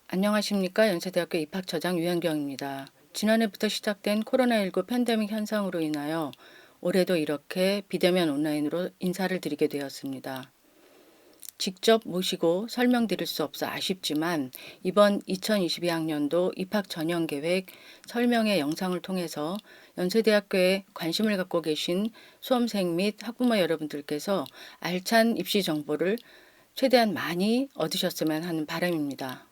안녕하십니까. 연세대학교 입학처장 유현경입니다. 지난해부터 시작된 코로나19 팬데믹 현상으로 인하여 올해도 이렇게 비대면 온라인으로 인사를 드리게 되었습니다. 직접 모시고 설명드릴 수 없어 아쉽지만 이번 2022학년도 입학 전형 계획 설명회 영상을 통해서 연세대학교에 관심을 갖고 계신 수험생 및 학부모 여러분들께서 알찬 입시 정보를 최대한 많이 얻으셨으면 하는 바람입니다.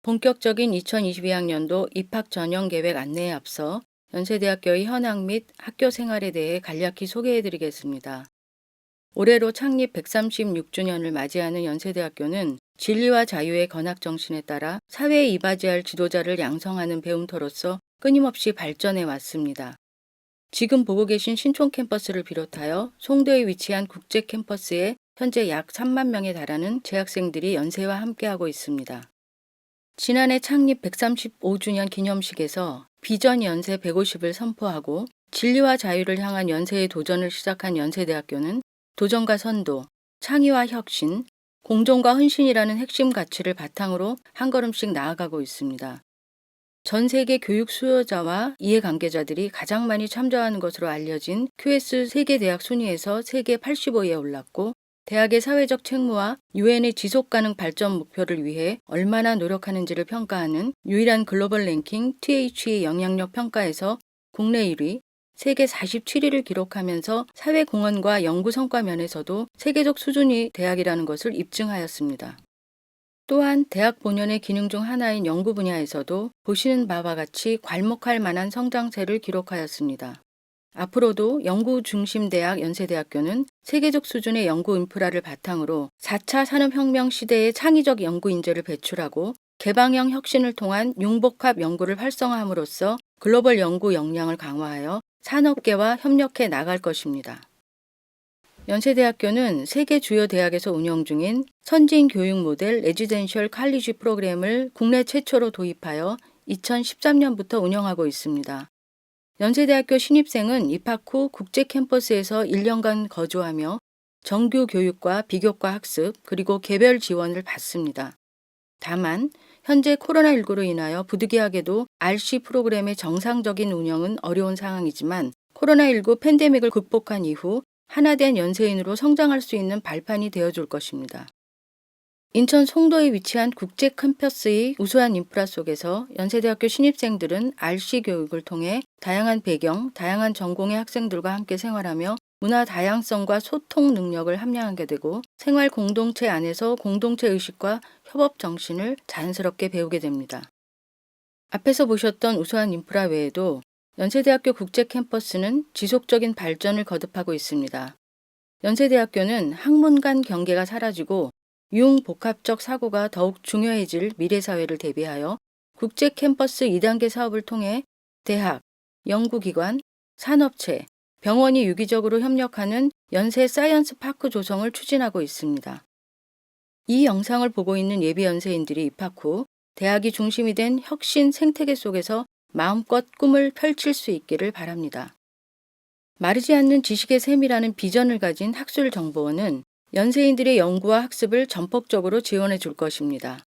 본격적인 2022학년도 입학 전형 계획 안내에 앞서 연세대학교의 현황 및 학교 생활에 대해 간략히 소개해 드리겠습니다. 올해로 창립 136주년을 맞이하는 연세대학교는 진리와 자유의 건학 정신에 따라 사회에 이바지할 지도자를 양성하는 배움터로서 끊임없이 발전해 왔습니다. 지금 보고 계신 신촌 캠퍼스를 비롯하여 송도에 위치한 국제 캠퍼스에 현재 약 3만 명에 달하는 재학생들이 연세와 함께하고 있습니다. 지난해 창립 135주년 기념식에서 비전 연세 150을 선포하고 진리와 자유를 향한 연세의 도전을 시작한 연세대학교는 도전과 선도, 창의와 혁신, 공존과 헌신이라는 핵심 가치를 바탕으로 한 걸음씩 나아가고 있습니다. 전 세계 교육 수요자와 이해관계자들이 가장 많이 참여하는 것으로 알려진 QS 세계대학 순위에서 세계 85위에 올랐고, 대학의 사회적 책무와 유엔의 지속가능 발전 목표를 위해 얼마나 노력하는지를 평가하는 유일한 글로벌 랭킹 THE 영향력 평가에서 국내 1위, 세계 47위를 기록하면서 사회 공헌과 연구 성과 면에서도 세계적 수준의 대학이라는 것을 입증하였습니다. 또한 대학 본연의 기능 중 하나인 연구 분야에서도 보시는 바와 같이 괄목할 만한 성장세를 기록하였습니다. 앞으로도 연구 중심 대학 연세대학교는 세계적 수준의 연구 인프라를 바탕으로 4차 산업혁명 시대의 창의적 연구 인재를 배출하고 개방형 혁신을 통한 융복합 연구를 활성화함으로써 글로벌 연구 역량을 강화하여 산업계와 협력해 나갈 것입니다. 연세대학교는 세계 주요 대학에서 운영 중인 선진 교육 모델 레지덴셜 칼리지 프로그램을 국내 최초로 도입하여 2013년부터 운영하고 있습니다. 연세대학교 신입생은 입학 후 국제 캠퍼스에서 1년간 거주하며 정규 교육과 비교과 학습 그리고 개별 지원을 받습니다. 다만 현재 코로나19로 인하여 부득이하게도 RC 프로그램의 정상적인 운영은 어려운 상황이지만 코로나19 팬데믹을 극복한 이후 하나된 연세인으로 성장할 수 있는 발판이 되어줄 것입니다. 인천 송도에 위치한 국제 캠퍼스의 우수한 인프라 속에서 연세대학교 신입생들은 RC 교육을 통해 다양한 배경, 다양한 전공의 학생들과 함께 생활하며 문화 다양성과 소통 능력을 함양하게 되고 생활 공동체 안에서 공동체 의식과 협업 정신을 자연스럽게 배우게 됩니다. 앞에서 보셨던 우수한 인프라 외에도 연세대학교 국제 캠퍼스는 지속적인 발전을 거듭하고 있습니다. 연세대학교는 학문 간 경계가 사라지고 융복합적 사고가 더욱 중요해질 미래사회를 대비하여 국제 캠퍼스 2단계 사업을 통해 대학, 연구기관, 산업체, 병원이 유기적으로 협력하는 연세 사이언스 파크 조성을 추진하고 있습니다. 이 영상을 보고 있는 예비 연세인들이 입학 후 대학이 중심이 된 혁신 생태계 속에서 마음껏 꿈을 펼칠 수 있기를 바랍니다. 마르지 않는 지식의 셈이라는 비전을 가진 학술정보원은 연세인들의 연구와 학습을 전폭적으로 지원해 줄 것입니다.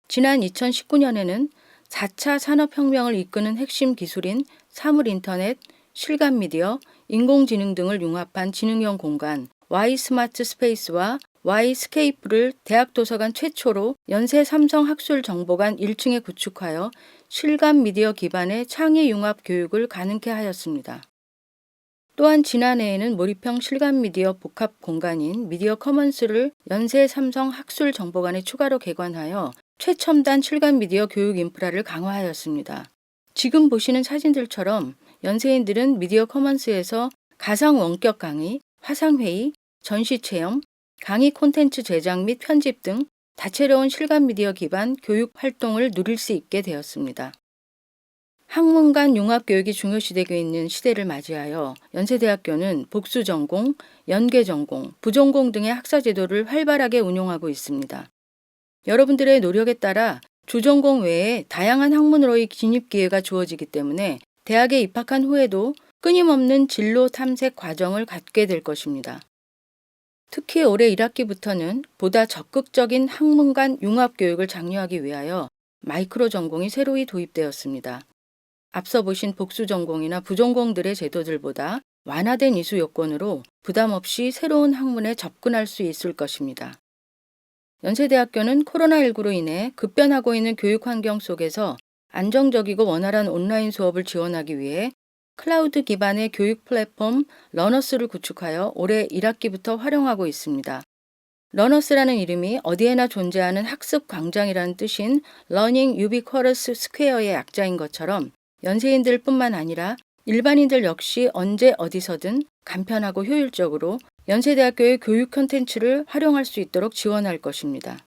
지난 2019년에는 4차 산업혁명을 이끄는 핵심 기술인 사물인터넷, 실감미디어, 인공지능 등을 융합한 지능형 공간 Y 스마트 스페이스와 Y 스케이프를 대학도서관 최초로 연세 삼성 학술정보관 1층에 구축하여 실감미디어 기반의 창의 융합 교육을 가능케 하였습니다. 또한 지난해에는 몰입형 실감미디어 복합 공간인 미디어 커먼스를 연세 삼성 학술정보관에 추가로 개관하여 최첨단 실감미디어 교육 인프라를 강화하였습니다. 지금 보시는 사진들처럼 연세인들은 미디어 커먼스에서 가상 원격 강의, 화상회의, 전시체험, 강의 콘텐츠 제작 및 편집 등 다채로운 실감미디어 기반 교육 활동을 누릴 수 있게 되었습니다. 학문 간 융합교육이 중요시되고 있는 시대를 맞이하여 연세대학교는 복수전공, 연계전공, 부전공 등의 학사제도를 활발하게 운용하고 있습니다. 여러분들의 노력에 따라 주전공 외에 다양한 학문으로의 진입 기회가 주어지기 때문에 대학에 입학한 후에도 끊임없는 진로 탐색 과정을 갖게 될 것입니다. 특히 올해 1학기부터는 보다 적극적인 학문 간 융합 교육을 장려하기 위하여 마이크로 전공이 새로이 도입되었습니다. 앞서 보신 복수 전공이나 부전공들의 제도들보다 완화된 이수 요건으로 부담 없이 새로운 학문에 접근할 수 있을 것입니다. 연세대학교는 코로나19로 인해 급변하고 있는 교육 환경 속에서 안정적이고 원활한 온라인 수업을 지원하기 위해 클라우드 기반의 교육 플랫폼 러너스를 구축하여 올해 1학기부터 활용하고 있습니다. 러너스라는 이름이 어디에나 존재하는 학습 광장이라는 뜻인 러닝 유비쿼러스 스퀘어의 약자인 것처럼 연세인들 뿐만 아니라 일반인들 역시 언제 어디서든 간편하고 효율적으로 연세대학교의 교육 콘텐츠를 활용할 수 있도록 지원할 것입니다.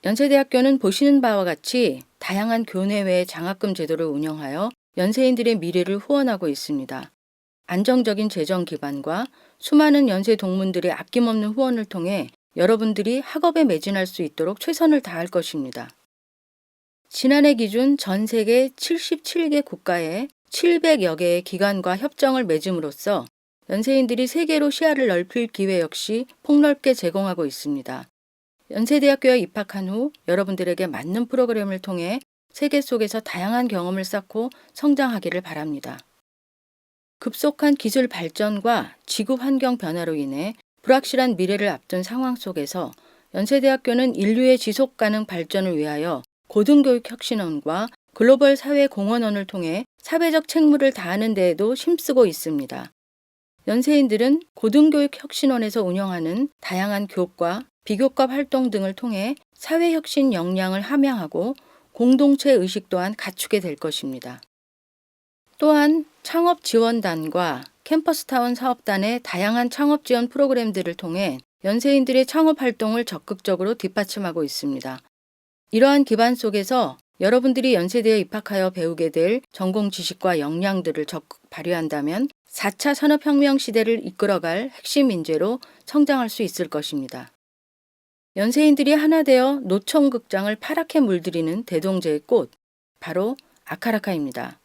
연세대학교는 보시는 바와 같이 다양한 교내외 장학금 제도를 운영하여 연세인들의 미래를 후원하고 있습니다. 안정적인 재정 기반과 수많은 연세 동문들의 아낌없는 후원을 통해 여러분들이 학업에 매진할 수 있도록 최선을 다할 것입니다. 지난해 기준 전 세계 77개 국가에 700여 개의 기관과 협정을 맺음으로써 연세인들이 세계로 시야를 넓힐 기회 역시 폭넓게 제공하고 있습니다. 연세대학교에 입학한 후 여러분들에게 맞는 프로그램을 통해 세계 속에서 다양한 경험을 쌓고 성장하기를 바랍니다. 급속한 기술 발전과 지구 환경 변화로 인해 불확실한 미래를 앞둔 상황 속에서 연세대학교는 인류의 지속 가능 발전을 위하여 고등교육 혁신원과 글로벌 사회 공헌원을 통해 사회적 책무를 다하는 데에도 힘쓰고 있습니다. 연세인들은 고등교육 혁신원에서 운영하는 다양한 교과, 비교과 활동 등을 통해 사회혁신 역량을 함양하고 공동체 의식 또한 갖추게 될 것입니다. 또한 창업지원단과 캠퍼스타운 사업단의 다양한 창업지원 프로그램들을 통해 연세인들의 창업활동을 적극적으로 뒷받침하고 있습니다. 이러한 기반 속에서 여러분들이 연세대에 입학하여 배우게 될 전공 지식과 역량들을 적극 발휘한다면 4차 산업혁명 시대를 이끌어갈 핵심 인재로 성장할 수 있을 것입니다. 연세인들이 하나 되어 노천극장을 파랗게 물들이는 대동제의 꽃, 바로 아카라카입니다.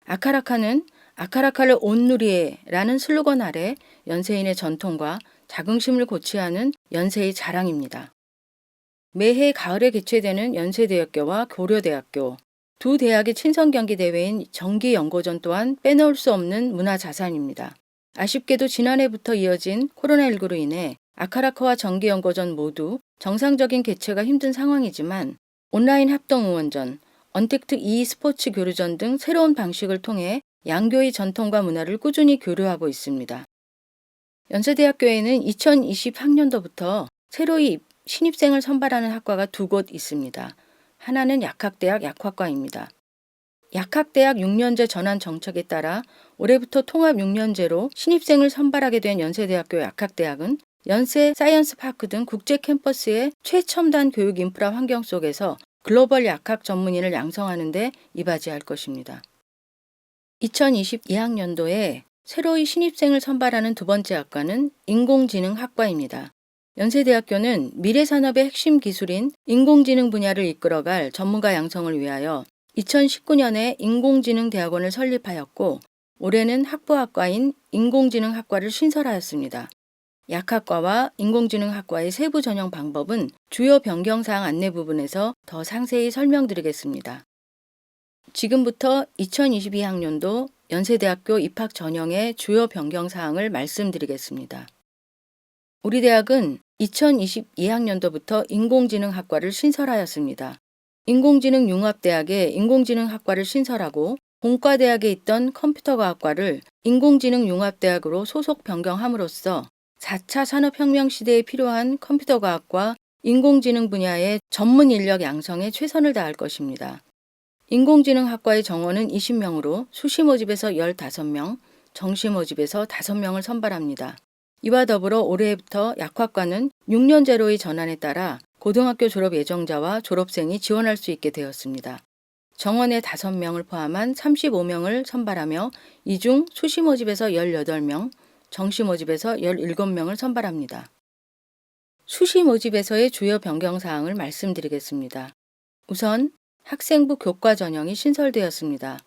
아카라카는 아카라카를 온누리에라는 슬로건 아래 연세인의 전통과 자긍심을 고취하는 연세의 자랑입니다. 매해 가을에 개최되는 연세대학교와 고려대학교, 두 대학의 친선 경기 대회인 정기연고전 또한 빼놓을 수 없는 문화자산입니다. 아쉽게도 지난해부터 이어진 코로나19로 인해 아카라카와 정기연고전 모두 정상적인 개최가 힘든 상황이지만 온라인 합동응원전, 언택트 e스포츠 교류전 등 새로운 방식을 통해 양교의 전통과 문화를 꾸준히 교류하고 있습니다. 연세대학교에는 2020학년도부터 새로이 신입생을 선발하는 학과가 두 곳 있습니다. 하나는 약학대학 약학과입니다. 약학대학 6년제 전환 정책에 따라 올해부터 통합 6년제로 신입생을 선발하게 된 연세대학교 약학대학은 연세 사이언스파크 등 국제 캠퍼스의 최첨단 교육 인프라 환경 속에서 글로벌 약학 전문인을 양성하는 데 이바지할 것입니다. 2022학년도에 새로이 신입생을 선발하는 두 번째 학과는 인공지능학과입니다. 연세대학교는 미래산업의 핵심 기술인 인공지능 분야를 이끌어갈 전문가 양성을 위하여 2019년에 인공지능대학원을 설립하였고 올해는 학부학과인 인공지능학과를 신설하였습니다. 약학과와 인공지능학과의 세부 전형 방법은 주요 변경사항 안내 부분에서 더 상세히 설명드리겠습니다. 지금부터 2022학년도 연세대학교 입학 전형의 주요 변경사항을 말씀드리겠습니다. 우리 대학은 2022학년도부터 인공지능학과를 신설하였습니다. 인공지능융합대학에 인공지능학과를 신설하고 본과대학에 있던 컴퓨터과학과를 인공지능융합대학으로 소속 변경함으로써 4차 산업혁명 시대에 필요한 컴퓨터과학과 인공지능 분야의 전문 인력 양성에 최선을 다할 것입니다. 인공지능학과의 정원은 20명으로 수시 모집에서 15명, 정시 모집에서 5명을 선발합니다. 이와 더불어 올해부터 약학과는 6년제로의 전환에 따라 고등학교 졸업 예정자와 졸업생이 지원할 수 있게 되었습니다. 정원에 5명을 포함한 35명을 선발하며 이 중 수시 모집에서 18명, 정시 모집에서 17명을 선발합니다. 수시 모집에서의 주요 변경사항을 말씀드리겠습니다. 우선 학생부 교과 전형이 신설되었습니다.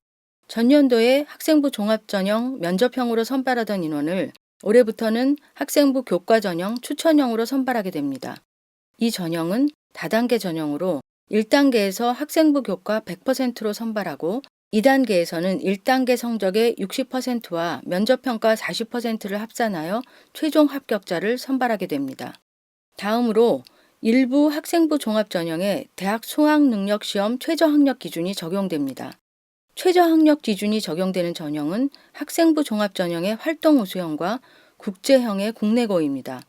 전년도에 학생부 종합전형 면접형으로 선발하던 인원을 올해부터는 학생부 교과 전형 추천형으로 선발하게 됩니다. 이 전형은 다단계 전형으로 1단계에서 학생부 교과 100%로 선발하고 2단계에서는 1단계 성적의 60%와 면접평가 40%를 합산하여 최종 합격자를 선발하게 됩니다. 다음으로 일부 학생부 종합전형에 대학 수학능력시험 최저학력 기준이 적용됩니다. 최저학력 기준이 적용되는 전형은 학생부 종합전형의 활동우 수형과 국제형의 국내고입니다.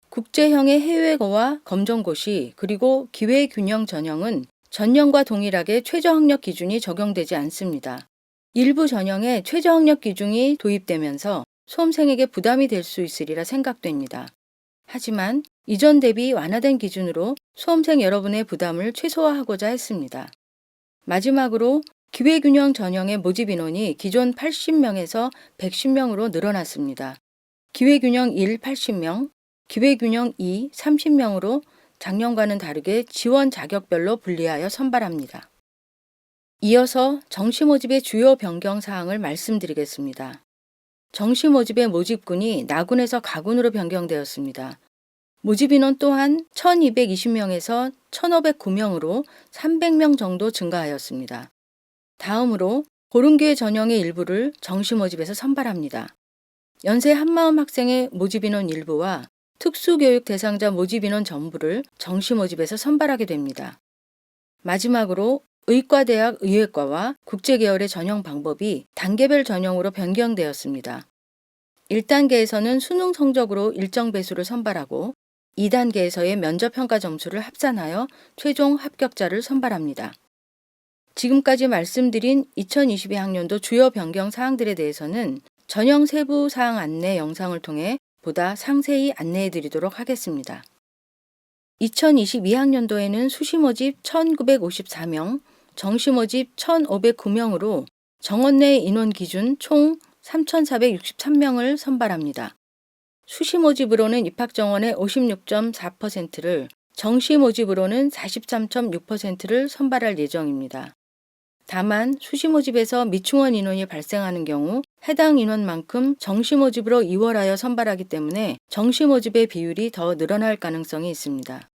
국제형의 해외고와 검정고시 그리고 기회균형 전형은 전형과 동일하게 최저학력 기준이 적용되지 않습니다. 일부 전형에 최저학력 기준이 도입되면서 수험생에게 부담이 될 수 있으리라 생각됩니다. 하지만 이전 대비 완화된 기준으로 수험생 여러분의 부담을 최소화하고자 했습니다. 마지막으로 기회균형 전형의 모집 인원이 기존 80명에서 110명으로 늘어났습니다. 기회균형 1 80명, 기회균형 2 30명으로 작년과는 다르게 지원 자격별로 분리하여 선발합니다. 이어서 정시 모집의 주요 변경 사항을 말씀드리겠습니다. 정시 모집의 모집군이 나군에서 가군으로 변경되었습니다. 모집 인원 또한 1220명에서 1509명으로 300명 정도 증가하였습니다. 다음으로 보른교회 전형의 일부를 정시 모집에서 선발합니다. 연세 한마음 학생의 모집 인원 일부와 특수교육 대상자 모집 인원 전부를 정시 모집에서 선발하게 됩니다. 마지막으로 의과대학 의외과와 국제계열의 전형 방법이 단계별 전형으로 변경되었습니다. 1단계에서는 수능 성적으로 일정 배수를 선발하고 2단계에서의 면접평가 점수를 합산하여 최종 합격자를 선발합니다. 지금까지 말씀드린 2022학년도 주요 변경 사항들에 대해서는 전형 세부 사항 안내 영상을 통해 보다 상세히 안내해 드리도록 하겠습니다. 2022학년도에는 수시 모집 1954명, 정시 모집 1509명으로 정원 내 인원 기준 총 3463명을 선발합니다. 수시 모집으로는 입학 정원의 56.4%를, 정시 모집으로는 43.6%를 선발할 예정입니다. 다만 수시 모집에서 미충원 인원이 발생하는 경우 해당 인원만큼 정시 모집으로 이월하여 선발하기 때문에 정시 모집의 비율이 더 늘어날 가능성이 있습니다.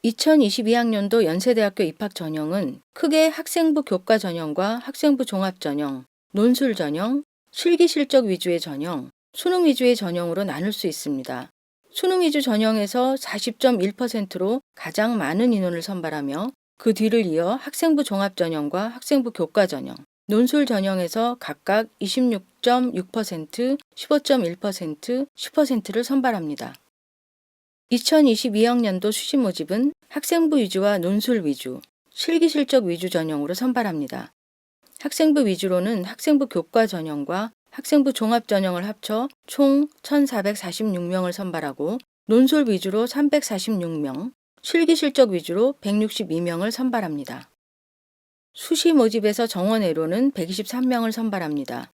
2022학년도 연세대학교 입학 전형은 크게 학생부 교과 전형과 학생부 종합 전형, 논술 전형, 실기 실적 위주의 전형, 수능 위주의 전형으로 나눌 수 있습니다. 수능 위주 전형에서 40.1%로 가장 많은 인원을 선발하며 그 뒤를 이어 학생부 종합 전형과 학생부 교과 전형, 논술 전형에서 각각 26.6%, 15.1%, 10%를 선발합니다. 2022학년도 수시 모집은 학생부 위주와 논술 위주, 실기 실적 위주 전형으로 선발합니다. 학생부 위주로는 학생부 교과 전형과 학생부 종합 전형을 합쳐 총 1,446명을 선발하고 논술 위주로 346명, 실기 실적 위주로 162명을 선발합니다. 수시 모집에서 정원외로는 123명을 선발합니다.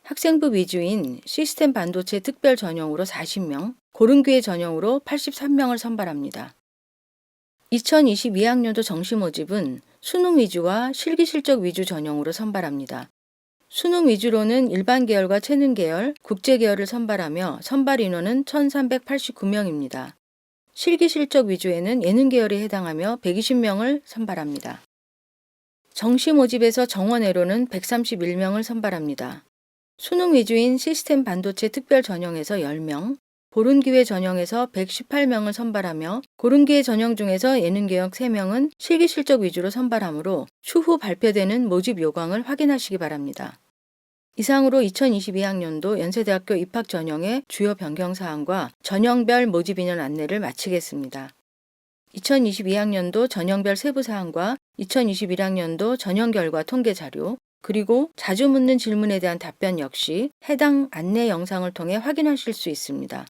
학생부 위주인 시스템 반도체 특별 전형으로 40명, 고른교회 전형으로 83명을 선발합니다. 2022학년도 정시 모집은 수능 위주와 실기 실적 위주 전형으로 선발합니다. 수능 위주로는 일반 계열과 체능 계열, 국제 계열을 선발하며 선발 인원은 1,389명입니다. 실기 실적 위주에는 예능 계열에 해당하며 120명을 선발합니다. 정시 모집에서 정원외로는 131명을 선발합니다. 수능 위주인 시스템 반도체 특별 전형에서 10명, 보른기회 전형에서 118명을 선발하며 고른기회 전형 중에서 예능 계열 3명은 실기 실적 위주로 선발하므로 추후 발표되는 모집 요강을 확인하시기 바랍니다. 이상으로 2022학년도 연세대학교 입학 전형의 주요 변경 사항과 전형별 모집 인원 안내를 마치겠습니다. 2022학년도 전형별 세부 사항과 2021학년도 전형 결과 통계 자료, 그리고 자주 묻는 질문에 대한 답변 역시 해당 안내 영상을 통해 확인하실 수 있습니다.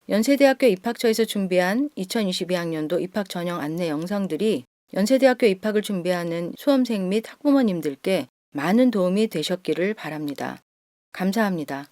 연세대학교 입학처에서 준비한 2022학년도 입학 전형 안내 영상들이 연세대학교 입학을 준비하는 수험생 및 학부모님들께 많은 도움이 되셨기를 바랍니다. 감사합니다.